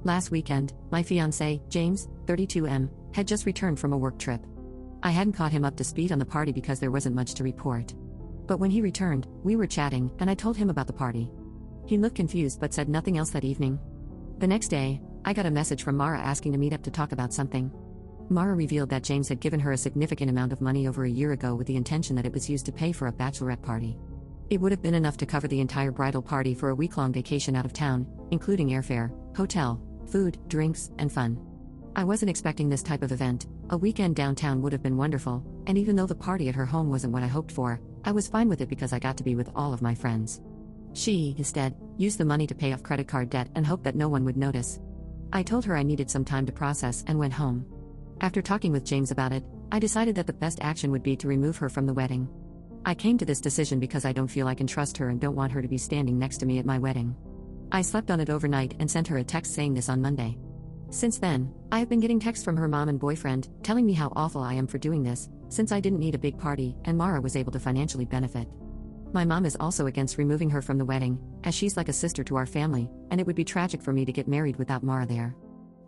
Last weekend, my fiance, James, 32M, had just returned from a work trip. I hadn't caught him up to speed on the party because there wasn't much to report. But when he returned, we were chatting, and I told him about the party. He looked confused but said nothing else that evening. The next day, I got a message from Mara asking to meet up to talk about something. Mara revealed that James had given her a significant amount of money over a year ago with the intention that it was used to pay for a bachelorette party. It would have been enough to cover the entire bridal party for a week-long vacation out of town, including airfare, hotel, food, drinks, and fun. I wasn't expecting this type of event. A weekend downtown would have been wonderful, and even though the party at her home wasn't what I hoped for, I was fine with it because I got to be with all of my friends. She, instead, used the money to pay off credit card debt and hoped that no one would notice. I told her I needed some time to process and went home. After talking with James about it, I decided that the best action would be to remove her from the wedding. I came to this decision because I don't feel I can trust her and don't want her to be standing next to me at my wedding. I slept on it overnight and sent her a text saying this on Monday. Since then, I have been getting texts from her mom and boyfriend, telling me how awful I am for doing this, since I didn't need a big party and Mara was able to financially benefit. My mom is also against removing her from the wedding, as she's like a sister to our family, and it would be tragic for me to get married without Mara there.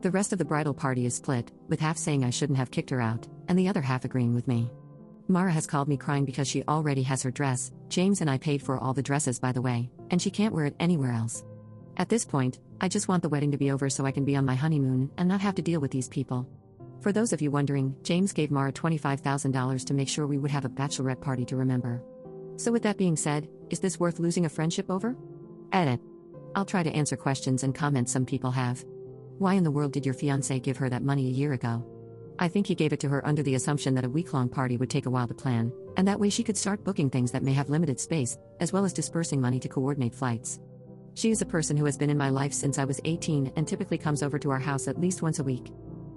The rest of the bridal party is split, with half saying I shouldn't have kicked her out, and the other half agreeing with me. Mara has called me crying because she already has her dress. James and I paid for all the dresses, by the way, and she can't wear it anywhere else. At this point, I just want the wedding to be over so I can be on my honeymoon and not have to deal with these people. For those of you wondering, James gave Mara $25,000 to make sure we would have a bachelorette party to remember. So with that being said, is this worth losing a friendship over? Edit. I'll try to answer questions and comments some people have. Why in the world did your fiancé give her that money a year ago? I think he gave it to her under the assumption that a week-long party would take a while to plan, and that way she could start booking things that may have limited space, as well as dispersing money to coordinate flights. She is a person who has been in my life since I was 18 and typically comes over to our house at least once a week.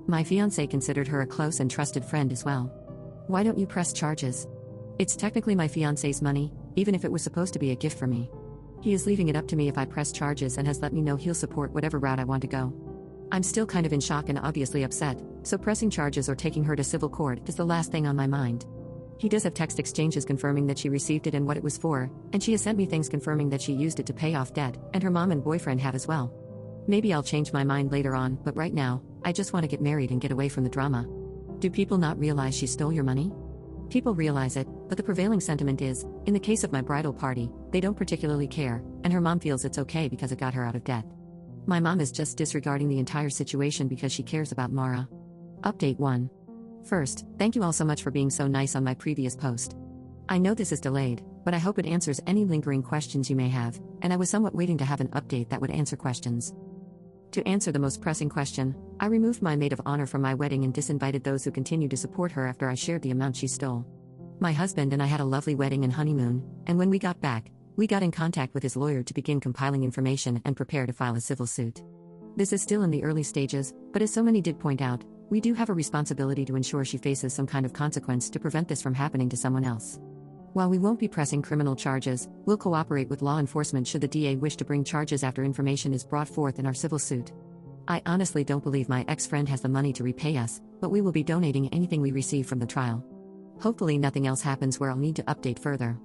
My fiancé considered her a close and trusted friend as well. Why don't you press charges? It's technically my fiancé's money, even if it was supposed to be a gift for me. He is leaving it up to me if I press charges and has let me know he'll support whatever route I want to go. I'm still kind of in shock and obviously upset, so pressing charges or taking her to civil court is the last thing on my mind. He does have text exchanges confirming that she received it and what it was for, and she has sent me things confirming that she used it to pay off debt, and her mom and boyfriend have as well. Maybe I'll change my mind later on, but right now, I just want to get married and get away from the drama. Do people not realize she stole your money? People realize it, but the prevailing sentiment is, in the case of my bridal party, they don't particularly care, and her mom feels it's okay because it got her out of debt. My mom is just disregarding the entire situation because she cares about Mara. Update 1. First, thank you all so much for being so nice on my previous post. I know this is delayed, but I hope it answers any lingering questions you may have, and I was somewhat waiting to have an update that would answer questions. To answer the most pressing question, I removed my maid of honor from my wedding and disinvited those who continued to support her after I shared the amount she stole. My husband and I had a lovely wedding and honeymoon, and when we got back, we got in contact with his lawyer to begin compiling information and prepare to file a civil suit. This is still in the early stages, but as so many did point out, we do have a responsibility to ensure she faces some kind of consequence to prevent this from happening to someone else. While we won't be pressing criminal charges, we'll cooperate with law enforcement should the DA wish to bring charges after information is brought forth in our civil suit. I honestly don't believe my ex-friend has the money to repay us, but we will be donating anything we receive from the trial. Hopefully nothing else happens where I'll need to update further.